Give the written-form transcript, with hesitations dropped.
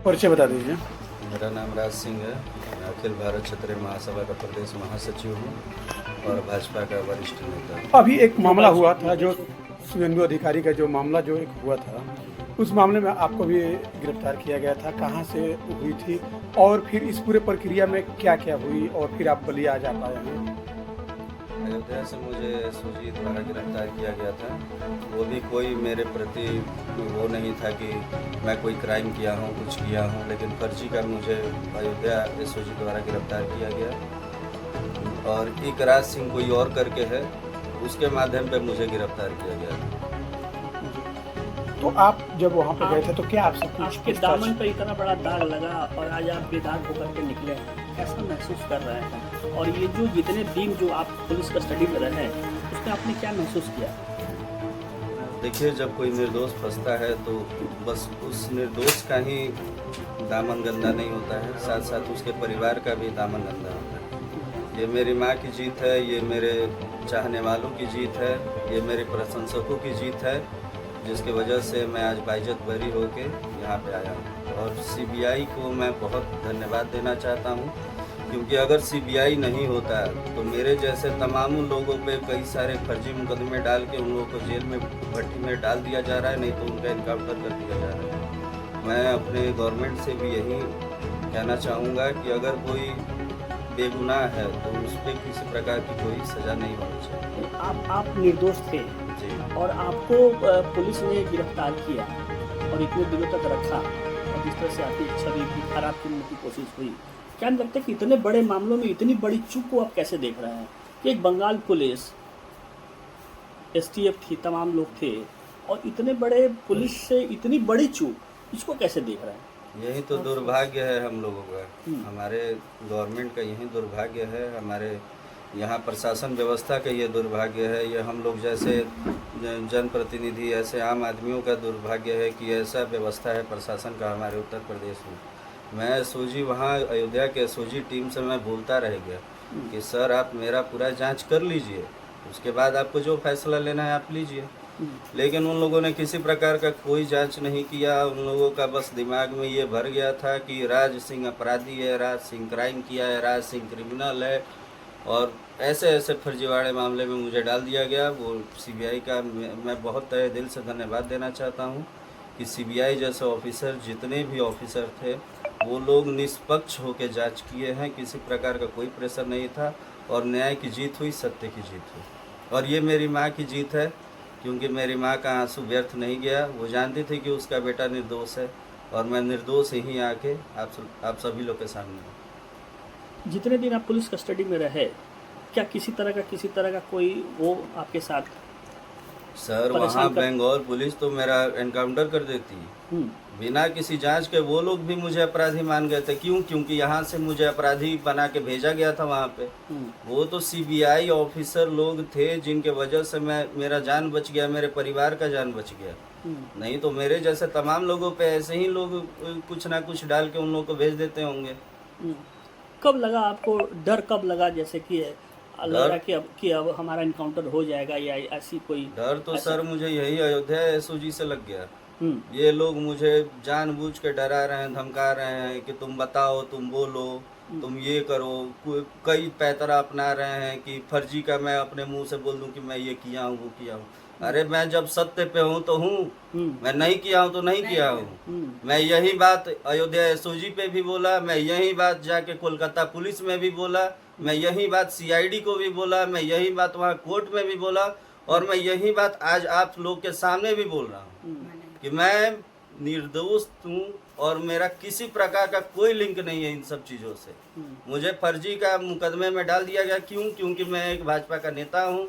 परिचय बता दीजिए। मेरा नाम राज सिंह है। मैं अखिल भारत क्षत्रिय महासभा का प्रदेश महासचिव हूँ और भाजपा का वरिष्ठ नेता हूँ। अभी एक मामला हुआ था जो शुभेंदु अधिकारी का जो मामला जो एक हुआ था, उस मामले में आपको भी गिरफ्तार किया गया था। कहाँ से हुई थी और फिर इस पूरे प्रक्रिया में क्या-क्या हुई और फिर आप बलिया जा पाए हैं? अयोध्या से मुझे एसओजी द्वारा गिरफ्तार किया गया था। वो भी कोई मेरे प्रति वो नहीं था कि मैं कोई क्राइम किया हूँ, कुछ किया हूँ, लेकिन फर्जी का मुझे अयोध्या एसओजी द्वारा गिरफ्तार किया गया। और एक राज सिंह कोई और करके है, उसके माध्यम पे मुझे गिरफ्तार किया गया था। तो आप जब वहाँ पे गए थे तो क्या आपसे कुछ आपके दामन पर इतना बड़ा दाग लगा और आज आप बेदाग होकर के निकले हैं, कैसा महसूस कर रहे हैं? और ये जो जितने दिन जो आप पुलिस कस्टडी में रहे हैं, उसमें आपने क्या महसूस किया? देखिए, जब कोई निर्दोष फंसता है तो बस उस निर्दोष का ही दामन गंदा नहीं होता है, साथ साथ उसके परिवार का भी दामन गंदा होता है। ये मेरी माँ की जीत है, ये मेरे चाहने वालों की जीत है, ये मेरे प्रशंसकों की जीत है, जिसकी वजह से मैं आज बाइज्जत बरी होके यहाँ पे आया हूँ। और सीबीआई को मैं बहुत धन्यवाद देना चाहता हूँ, क्योंकि अगर सीबीआई नहीं होता तो मेरे जैसे तमाम लोगों पे कई सारे फर्जी मुकदमे डाल के उन लोगों को जेल में भट्टी में डाल दिया जा रहा है, नहीं तो उनका इनकाउंटर कर दिया जा रहा है। मैं अपने गवर्नमेंट से भी यही कहना चाहूँगा कि अगर कोई बेगुनाह है तो उस पर किसी प्रकार की कोई सज़ा नहीं होनी चाहिए। आप निर्दोष थे जी। और आपको पुलिस ने गिरफ्तार किया और इतने दिनों तक रखा और जिस तरह से आपकी छवि भी खराब करने की कोशिश हुई, क्या नहीं लगता कि इतने बड़े मामलों में इतनी बड़ी चूक को आप कैसे देख रहे हैं कि एक बंगाल पुलिस, एसटीएफ थी, तमाम लोग थे और इतने बड़े पुलिस से इतनी बड़ी चूक, इसको कैसे देख रहे हैं? यही तो दुर्भाग्य है हम लोगों का, हमारे गवर्नमेंट का यही दुर्भाग्य है, हमारे यहाँ प्रशासन व्यवस्था का ये दुर्भाग्य है, ये हम लोग जैसे जनप्रतिनिधि ऐसे आम आदमियों का दुर्भाग्य है कि ऐसा व्यवस्था है प्रशासन का हमारे उत्तर प्रदेश में। मैं एसओजी वहाँ अयोध्या के एसओजी टीम से मैं बोलता रह गया कि सर आप मेरा पूरा जांच कर लीजिए, उसके बाद आपको जो फैसला लेना है आप लीजिए। लेकिन उन लोगों ने किसी प्रकार का कोई जांच नहीं किया। उन लोगों का बस दिमाग में ये भर गया था कि राज सिंह अपराधी है, राज सिंह क्राइम किया है, राज सिंह क्रिमिनल है, और ऐसे ऐसे फर्जीवाड़े मामले में मुझे डाल दिया गया। वो सीबीआई का मैं बहुत तहे दिल से धन्यवाद देना चाहता हूँ कि सीबीआई जैसे ऑफिसर, जितने भी ऑफिसर थे, वो लोग निष्पक्ष होकर जांच किए हैं, किसी प्रकार का कोई प्रेशर नहीं था और न्याय की जीत हुई, सत्य की जीत हुई। और ये मेरी माँ की जीत है, क्योंकि मेरी माँ का आंसू व्यर्थ नहीं गया। वो जानती थी कि उसका बेटा निर्दोष है और मैं निर्दोष ही आके आप सभी लोग के सामने हूँ। जितने दिन आप पुलिस कस्टडी में रहे, क्या किसी तरह का कोई वो आपके साथ? सर वहाँ बंगाल पुलिस तो मेरा एनकाउंटर कर देती, बिना किसी जांच के। वो लोग भी मुझे अपराधी मान गए थे। क्यों? क्योंकि यहाँ से मुझे अपराधी बना के भेजा गया था वहाँ पे। वो तो सीबीआई ऑफिसर लोग थे जिनके वजह से मेरा जान बच गया, मेरे परिवार का जान बच गया। नहीं तो मेरे जैसे तमाम लोगों पे ऐसे ही लोग कुछ ना कुछ डाल के उन लोगों को भेज देते होंगे। कब लगा आपको, डर कब लगा, जैसे कि लगा कि अब हमारा इनकाउंटर हो जाएगा या ऐसी कोई डर? तो सर मुझे यही अयोध्या एसओजी से लग गया। ये लोग मुझे जानबूझ के डरा रहे हैं, धमका रहे हैं कि तुम बताओ, तुम बोलो, तुम ये करो। कई पैतरा अपना रहे हैं कि फर्जी का मैं अपने मुंह से बोल दूं कि मैं ये किया हूँ, वो किया हूँ। अरे मैं जब सत्य पे हूँ तो हूँ, मैं नहीं किया हूँ तो नहीं किया हूँ। मैं यही बात अयोध्या एसओजी पे भी बोला, मैं यही बात जाके कोलकाता पुलिस में भी बोला, मैं यही बात सीआईडी को भी बोला, मैं यही बात वहाँ कोर्ट में भी बोला, और मैं यही बात आज आप लोग के सामने भी बोल रहा हूँ कि मैं निर्दोष हूँ और मेरा किसी प्रकार का कोई लिंक नहीं है इन सब चीज़ों से। मुझे फर्जी का मुकदमे में डाल दिया गया। क्यों? क्योंकि मैं एक भाजपा का नेता हूँ।